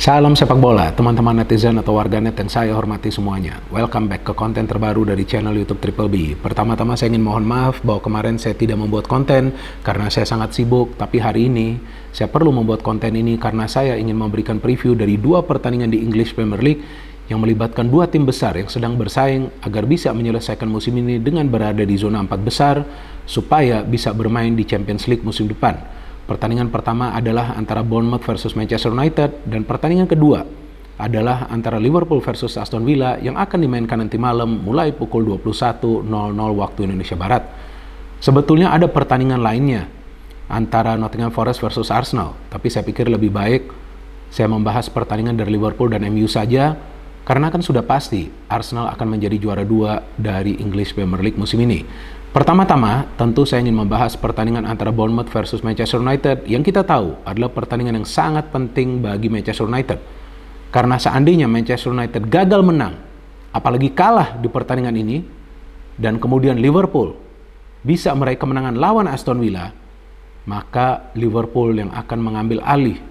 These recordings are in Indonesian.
Salam sepak bola, teman-teman netizen atau warganet yang saya hormati semuanya. Welcome back ke konten terbaru dari channel YouTube Triple B. Pertama-tama saya ingin mohon maaf bahwa kemarin saya tidak membuat konten karena saya sangat sibuk. Tapi hari ini saya perlu membuat konten ini karena saya ingin memberikan preview dari dua pertandingan di English Premier League yang melibatkan dua tim besar yang sedang bersaing agar bisa menyelesaikan musim ini dengan berada di zona 4 besar supaya bisa bermain di Champions League musim depan. Pertandingan pertama adalah antara Bournemouth versus Manchester United dan pertandingan kedua adalah antara Liverpool versus Aston Villa yang akan dimainkan nanti malam mulai pukul 21.00 waktu Indonesia Barat. Sebetulnya ada pertandingan lainnya antara Nottingham Forest versus Arsenal, tapi saya pikir lebih baik saya membahas pertandingan dari Liverpool dan MU saja karena kan sudah pasti Arsenal akan menjadi juara 2 dari English Premier League musim ini. Pertama-tama, tentu saya ingin membahas pertandingan antara Bournemouth versus Manchester United yang kita tahu adalah pertandingan yang sangat penting bagi Manchester United. Karena seandainya Manchester United gagal menang, apalagi kalah di pertandingan ini, dan kemudian Liverpool bisa meraih kemenangan lawan Aston Villa, maka Liverpool yang akan mengambil alih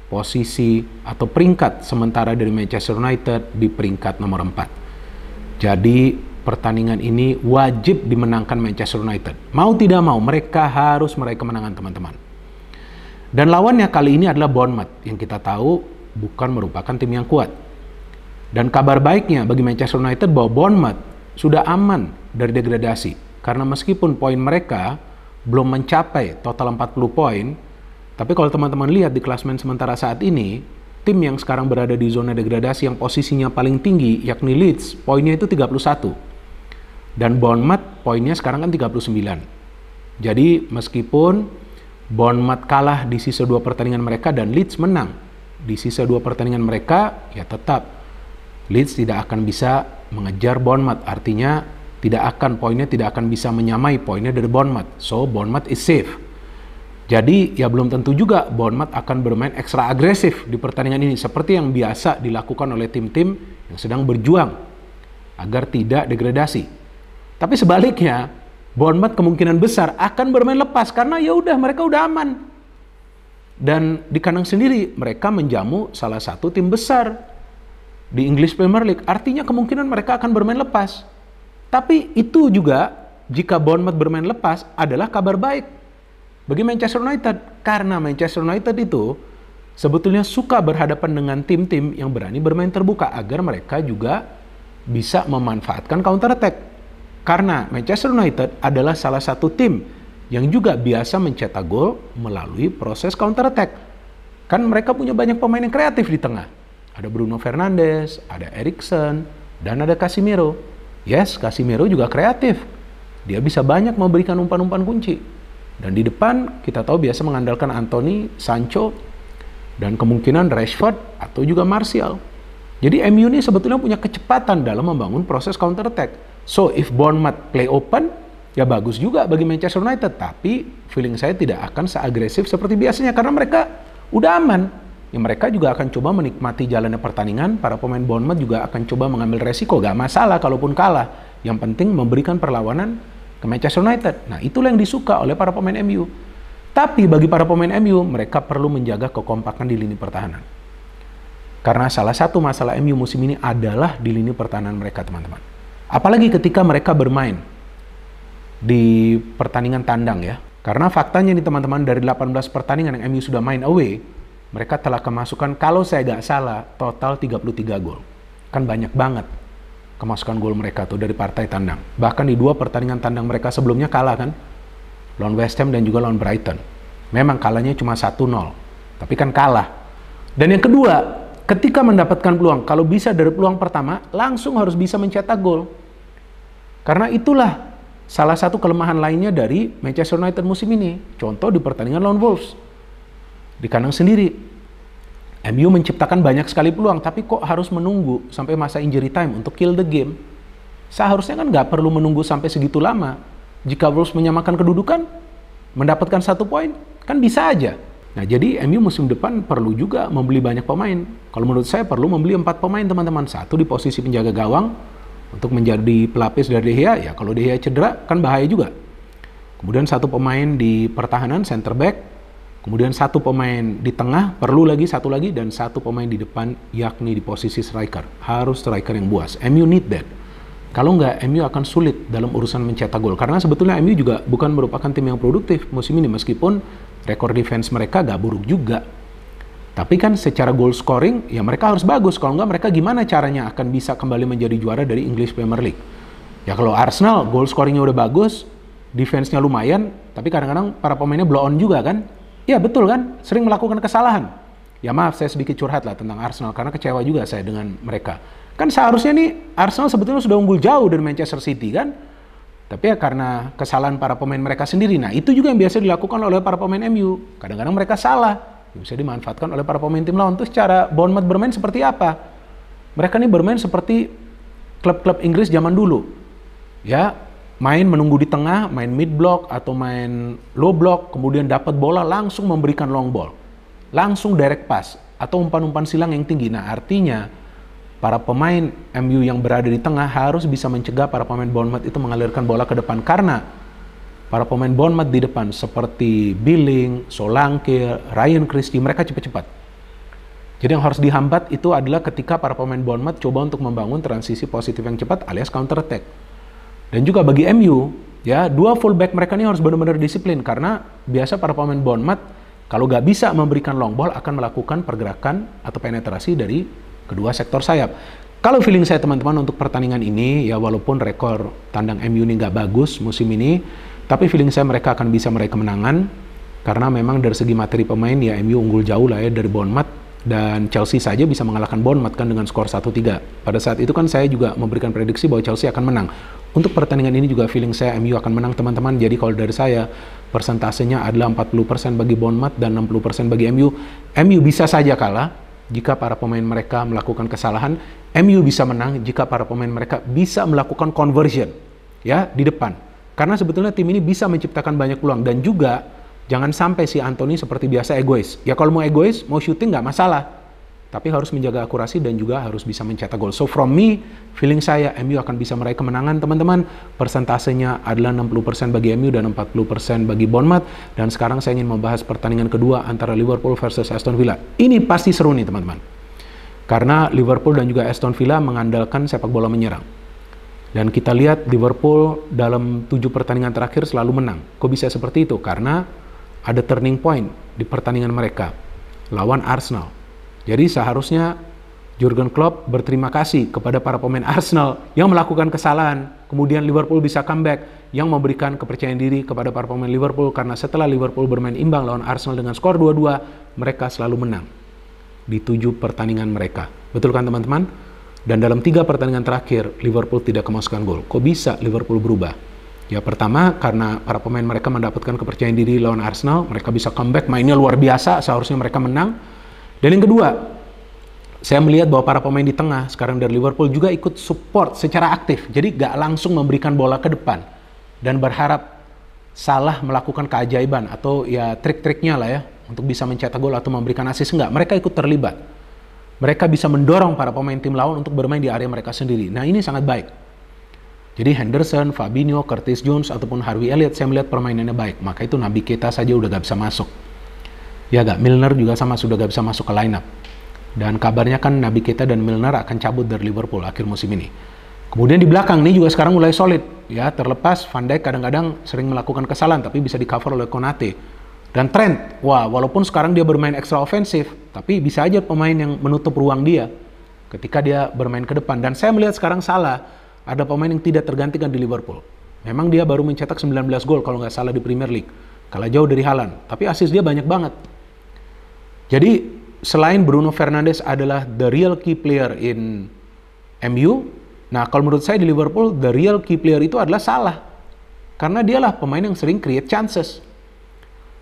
posisi atau peringkat sementara dari Manchester United di peringkat nomor 4. Jadi pertandingan ini wajib dimenangkan Manchester United. Mau tidak mau, mereka harus meraih kemenangan, teman-teman. Dan lawannya kali ini adalah Bournemouth, yang kita tahu bukan merupakan tim yang kuat. Dan kabar baiknya bagi Manchester United bahwa Bournemouth sudah aman dari degradasi. Karena meskipun poin mereka belum mencapai total 40 poin, tapi kalau teman-teman lihat di klasemen sementara saat ini, tim yang sekarang berada di zona degradasi yang posisinya paling tinggi, yakni Leeds, poinnya itu 31. Dan Bournemouth poinnya sekarang kan 39. Jadi meskipun Bournemouth kalah di sisa 2 pertandingan mereka dan Leeds menang di sisa 2 pertandingan mereka, ya tetap Leeds tidak akan bisa mengejar Bournemouth. Artinya poinnya tidak akan bisa menyamai poinnya dari Bournemouth. So Bournemouth is safe. Jadi ya belum tentu juga Bournemouth akan bermain ekstra agresif di pertandingan ini seperti yang biasa dilakukan oleh tim-tim yang sedang berjuang agar tidak degradasi. Tapi sebaliknya, Bournemouth kemungkinan besar akan bermain lepas karena ya udah mereka udah aman. Dan di kandang sendiri mereka menjamu salah satu tim besar di English Premier League. Artinya kemungkinan mereka akan bermain lepas. Tapi itu juga jika Bournemouth bermain lepas adalah kabar baik bagi Manchester United karena Manchester United itu sebetulnya suka berhadapan dengan tim-tim yang berani bermain terbuka agar mereka juga bisa memanfaatkan counter attack. Karena Manchester United adalah salah satu tim yang juga biasa mencetak gol melalui proses counter attack. Kan mereka punya banyak pemain yang kreatif di tengah. Ada Bruno Fernandes, ada Eriksen, dan ada Casemiro. Yes, Casemiro juga kreatif. Dia bisa banyak memberikan umpan-umpan kunci. Dan di depan kita tahu biasa mengandalkan Anthony, Sancho, dan kemungkinan Rashford atau juga Martial. Jadi MU ini sebetulnya punya kecepatan dalam membangun proses counter attack. So, if Bournemouth play open, ya bagus juga bagi Manchester United. Tapi, feeling saya tidak akan seagresif seperti biasanya. Karena mereka udah aman. Ya, mereka juga akan coba menikmati jalannya pertandingan. Para pemain Bournemouth juga akan coba mengambil resiko. Gak masalah kalaupun kalah. Yang penting memberikan perlawanan ke Manchester United. Nah, itulah yang disuka oleh para pemain MU. Tapi, bagi para pemain MU, mereka perlu menjaga kekompakan di lini pertahanan. Karena salah satu masalah MU musim ini adalah di lini pertahanan mereka, teman-teman. Apalagi ketika mereka bermain di pertandingan tandang ya. Karena faktanya nih teman-teman, dari 18 pertandingan yang MU sudah main away, mereka telah kemasukan, kalau saya nggak salah, total 33 gol. Kan banyak banget kemasukan gol mereka tuh dari partai tandang. Bahkan di 2 pertandingan tandang mereka sebelumnya kalah kan. Lawan West Ham dan juga lawan Brighton. Memang kalahnya cuma 1-0. Tapi kan kalah. Dan yang kedua, ketika mendapatkan peluang, kalau bisa dari peluang pertama, langsung harus bisa mencetak gol. Karena itulah salah satu kelemahan lainnya dari Manchester United musim ini. Contoh di pertandingan lawan Wolves. Di kandang sendiri. MU menciptakan banyak sekali peluang, tapi kok harus menunggu sampai masa injury time untuk kill the game? Seharusnya kan nggak perlu menunggu sampai segitu lama. Jika Wolves menyamakan kedudukan, mendapatkan 1 poin, kan bisa aja. Nah, jadi MU musim depan perlu juga membeli banyak pemain. Kalau menurut saya perlu membeli 4 pemain, teman-teman. 1 di posisi penjaga gawang untuk menjadi pelapis dari De Gea. Ya, kalau De Gea cedera kan bahaya juga. Kemudian 1 pemain di pertahanan, center back. Kemudian satu pemain di tengah, perlu lagi satu lagi, dan satu pemain di depan, yakni di posisi striker. Harus striker yang buas. MU need that. Kalau nggak, MU akan sulit dalam urusan mencetak gol. Karena sebetulnya MU juga bukan merupakan tim yang produktif musim ini, meskipun rekor defense mereka nggak buruk juga. Tapi kan secara goal scoring, ya mereka harus bagus. Kalau nggak, mereka gimana caranya akan bisa kembali menjadi juara dari English Premier League? Ya kalau Arsenal, goal scoringnya udah bagus, defense-nya lumayan, tapi kadang-kadang para pemainnya blow on juga kan? Ya betul kan, sering melakukan kesalahan. Ya maaf, saya sedikit curhat lah tentang Arsenal, karena kecewa juga saya dengan mereka. Kan seharusnya nih, Arsenal sebetulnya sudah unggul jauh dari Manchester City kan? Tapi ya karena kesalahan para pemain mereka sendiri. Nah itu juga yang biasa dilakukan oleh para pemain MU. Kadang-kadang mereka salah, bisa dimanfaatkan oleh para pemain tim lawan. Terus cara Bournemouth bermain seperti apa? Mereka nih bermain seperti klub-klub Inggris zaman dulu. Ya, main menunggu di tengah, main mid block atau main low block, kemudian dapat bola langsung memberikan long ball. Langsung direct pass atau umpan-umpan silang yang tinggi. Nah, artinya para pemain MU yang berada di tengah harus bisa mencegah para pemain Bournemouth itu mengalirkan bola ke depan, karena para pemain Bournemouth di depan seperti Billing, Solanke, Ryan Christie, mereka cepat-cepat. Jadi yang harus dihambat itu adalah ketika para pemain Bournemouth coba untuk membangun transisi positif yang cepat alias counter attack. Dan juga bagi MU, ya dua fullback mereka ini harus benar-benar disiplin, karena biasa para pemain Bournemouth kalau nggak bisa memberikan long ball akan melakukan pergerakan atau penetrasi dari kedua sektor sayap. Kalau feeling saya teman-teman untuk pertandingan ini, ya walaupun rekor tandang MU ini nggak bagus musim ini, tapi feeling saya mereka akan bisa meraih kemenangan, karena memang dari segi materi pemain ya MU unggul jauh lah ya dari Bournemouth. Dan Chelsea saja bisa mengalahkan Bournemouth kan dengan skor 1-3. Pada saat itu kan saya juga memberikan prediksi bahwa Chelsea akan menang. Untuk pertandingan ini juga feeling saya MU akan menang teman-teman. Jadi kalau dari saya, persentasenya adalah 40% bagi Bournemouth dan 60% bagi MU. MU bisa saja kalah jika para pemain mereka melakukan kesalahan. MU bisa menang jika para pemain mereka bisa melakukan conversion ya di depan. Karena sebetulnya tim ini bisa menciptakan banyak peluang, dan juga jangan sampai si Anthony seperti biasa egois. Ya kalau mau egois, mau shooting nggak masalah. Tapi harus menjaga akurasi dan juga harus bisa mencetak gol. So from me, feeling saya MU akan bisa meraih kemenangan teman-teman. Persentasenya adalah 60% bagi MU dan 40% bagi Bournemouth. Dan sekarang saya ingin membahas pertandingan kedua antara Liverpool versus Aston Villa. Ini pasti seru nih teman-teman. Karena Liverpool dan juga Aston Villa mengandalkan sepak bola menyerang. Dan kita lihat Liverpool dalam 7 pertandingan terakhir selalu menang. Kok bisa seperti itu? Karena ada turning point di pertandingan mereka lawan Arsenal. Jadi seharusnya Jurgen Klopp berterima kasih kepada para pemain Arsenal yang melakukan kesalahan. Kemudian Liverpool bisa comeback, yang memberikan kepercayaan diri kepada para pemain Liverpool, karena setelah Liverpool bermain imbang lawan Arsenal dengan skor 2-2, mereka selalu menang di 7 pertandingan mereka. Betul kan teman-teman? Dan dalam 3 pertandingan terakhir Liverpool tidak kemasukan gol. Kok bisa Liverpool berubah? Ya pertama, karena para pemain mereka mendapatkan kepercayaan diri lawan Arsenal, mereka bisa comeback, mainnya luar biasa, seharusnya mereka menang. Dan yang kedua, saya melihat bahwa para pemain di tengah sekarang dari Liverpool juga ikut support secara aktif. Jadi gak langsung memberikan bola ke depan dan berharap Salah melakukan keajaiban atau ya trik-triknya lah ya untuk bisa mencetak gol atau memberikan assist. Enggak, mereka ikut terlibat. Mereka bisa mendorong para pemain tim lawan untuk bermain di area mereka sendiri. Nah ini sangat baik. Jadi Henderson, Fabinho, Curtis Jones ataupun Harvey Elliott saya melihat permainannya baik. Maka itu Naby Keita saja udah gak bisa masuk. Ya gak, Milner juga sama sudah gak bisa masuk ke lineup. Dan kabarnya kan Naby Keita dan Milner akan cabut dari Liverpool akhir musim ini. Kemudian di belakang nih juga sekarang mulai solid. Ya, terlepas Van Dijk kadang-kadang sering melakukan kesalahan tapi bisa di-cover oleh Konate. Dan Trent, wah walaupun sekarang dia bermain ekstra ofensif, tapi bisa aja pemain yang menutup ruang dia ketika dia bermain ke depan. Dan saya melihat sekarang Salah, ada pemain yang tidak tergantikan di Liverpool. Memang dia baru mencetak 19 gol kalau nggak salah di Premier League. Kalah jauh dari Haaland, tapi assist dia banyak banget. Jadi selain Bruno Fernandes adalah the real key player in MU, nah kalau menurut saya di Liverpool the real key player itu adalah Salah. Karena dialah pemain yang sering create chances.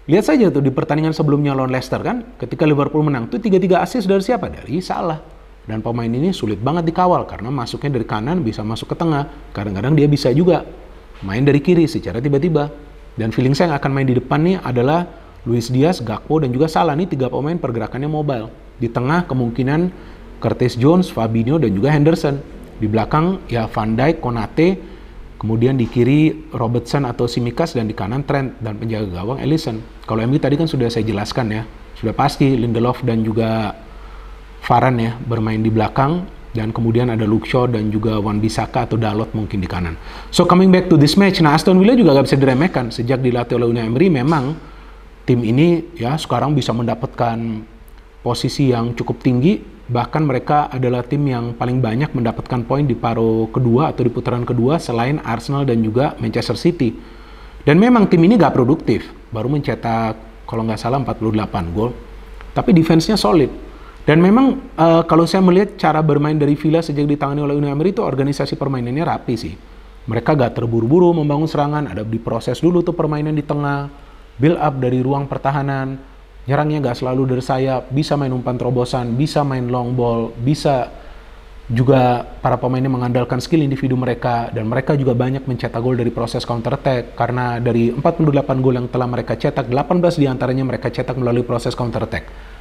Lihat saja tuh di pertandingan sebelumnya lawan Leicester kan, ketika Liverpool menang tuh 3-3 assist dari siapa? Dari Salah. Dan pemain ini sulit banget dikawal karena masuknya dari kanan bisa masuk ke tengah. Kadang-kadang dia bisa juga main dari kiri secara tiba-tiba. Dan feeling saya yang akan main di depan nih adalah Luis Diaz, Gakpo dan juga Salah. Nih 3 pemain pergerakannya mobile. Di tengah kemungkinan Curtis Jones, Fabinho dan juga Henderson. Di belakang ya Van Dijk, Konate Kemudian di kiri Robertson atau Tsimikas, dan di kanan Trent, dan penjaga gawang Alisson. Kalau MU tadi kan sudah saya jelaskan ya, sudah pasti Lindelof dan juga Varane ya bermain di belakang, dan kemudian ada Luke Shaw dan juga Wan-Bissaka atau Dalot mungkin di kanan. So coming back to this match, nah Aston Villa juga gak bisa diremehkan. Sejak dilatih oleh Unai Emery, memang tim ini ya sekarang bisa mendapatkan posisi yang cukup tinggi, bahkan mereka adalah tim yang paling banyak mendapatkan poin di paruh kedua atau di putaran kedua selain Arsenal dan juga Manchester City. Dan memang tim ini gak produktif, baru mencetak kalau nggak salah 48 gol, tapi defense-nya solid. Dan memang kalau saya melihat cara bermain dari Villa sejak ditangani oleh Unai Emery itu organisasi permainannya rapi sih. Mereka gak terburu-buru membangun serangan, ada diproses dulu tuh permainan di tengah, build up dari ruang pertahanan, nyerangnya gak selalu dari sayap, bisa main umpan terobosan, bisa main long ball, bisa juga para pemainnya mengandalkan skill individu mereka, dan mereka juga banyak mencetak gol dari proses counter attack, karena dari 48 gol yang telah mereka cetak, 18 diantaranya mereka cetak melalui proses counter attack.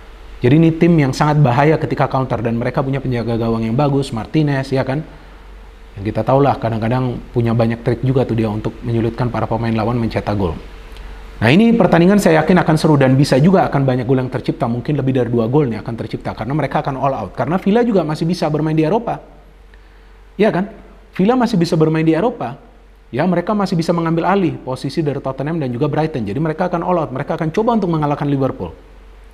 Jadi ini tim yang sangat bahaya ketika counter, dan mereka punya penjaga gawang yang bagus, Martinez ya kan. Yang kita tahu lah kadang-kadang punya banyak trik juga tuh dia untuk menyulitkan para pemain lawan mencetak gol. Nah ini pertandingan saya yakin akan seru, dan bisa juga akan banyak gol yang tercipta, mungkin lebih dari 2 gol nih akan tercipta, karena mereka akan all out. Karena Villa juga masih bisa bermain di Eropa. Ya kan? Villa masih bisa bermain di Eropa. Ya, mereka masih bisa mengambil alih posisi dari Tottenham dan juga Brighton. Jadi mereka akan all out, mereka akan coba untuk mengalahkan Liverpool.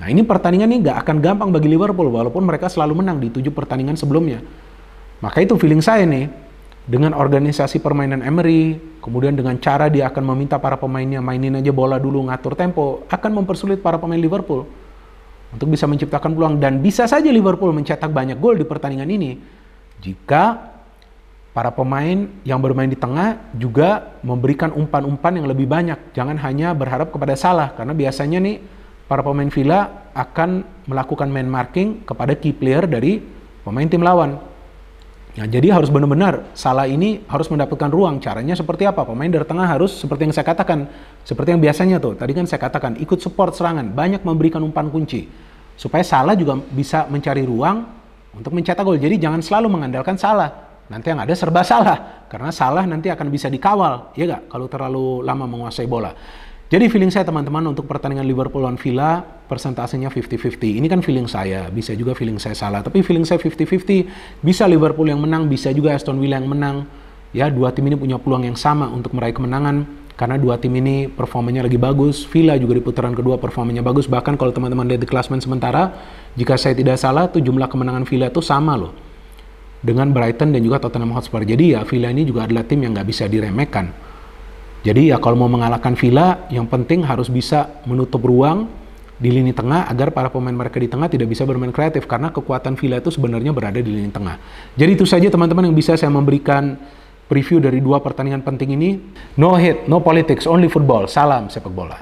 Nah ini pertandingan ini nggak akan gampang bagi Liverpool, walaupun mereka selalu menang di 7 pertandingan sebelumnya. Maka itu feeling saya nih, dengan organisasi permainan Emery, kemudian dengan cara dia akan meminta para pemainnya mainin aja bola dulu, ngatur tempo, akan mempersulit para pemain Liverpool untuk bisa menciptakan peluang. Dan bisa saja Liverpool mencetak banyak gol di pertandingan ini jika para pemain yang bermain di tengah juga memberikan umpan-umpan yang lebih banyak. Jangan hanya berharap kepada Salah, karena biasanya nih para pemain Villa akan melakukan man marking kepada key player dari pemain tim lawan. Nah, jadi harus benar-benar Salah ini harus mendapatkan ruang. Caranya seperti apa? Pemain dari tengah harus seperti yang saya katakan, seperti yang biasanya tuh. Tadi kan saya katakan ikut support serangan, banyak memberikan umpan kunci supaya Salah juga bisa mencari ruang untuk mencetak gol. Jadi jangan selalu mengandalkan Salah. Nanti yang ada serba salah, karena Salah nanti akan bisa dikawal, ya nggak? Kalau terlalu lama menguasai bola. Jadi feeling saya teman-teman untuk pertandingan Liverpool lawan Villa, persentasenya 50-50. Ini kan feeling saya, bisa juga feeling saya salah. Tapi feeling saya 50-50, bisa Liverpool yang menang, bisa juga Aston Villa yang menang. Ya, dua tim ini punya peluang yang sama untuk meraih kemenangan, karena dua tim ini performanya lagi bagus. Villa juga di putaran kedua performanya bagus. Bahkan kalau teman-teman lihat di klasemen sementara, jika saya tidak salah, tuh jumlah kemenangan Villa itu sama loh dengan Brighton dan juga Tottenham Hotspur. Jadi ya Villa ini juga adalah tim yang nggak bisa diremehkan. Jadi ya kalau mau mengalahkan Villa, yang penting harus bisa menutup ruang di lini tengah agar para pemain mereka di tengah tidak bisa bermain kreatif, karena kekuatan Villa itu sebenarnya berada di lini tengah. Jadi itu saja teman-teman yang bisa saya memberikan preview dari 2 pertandingan penting ini. No hate, no politics, only football. Salam sepak bola.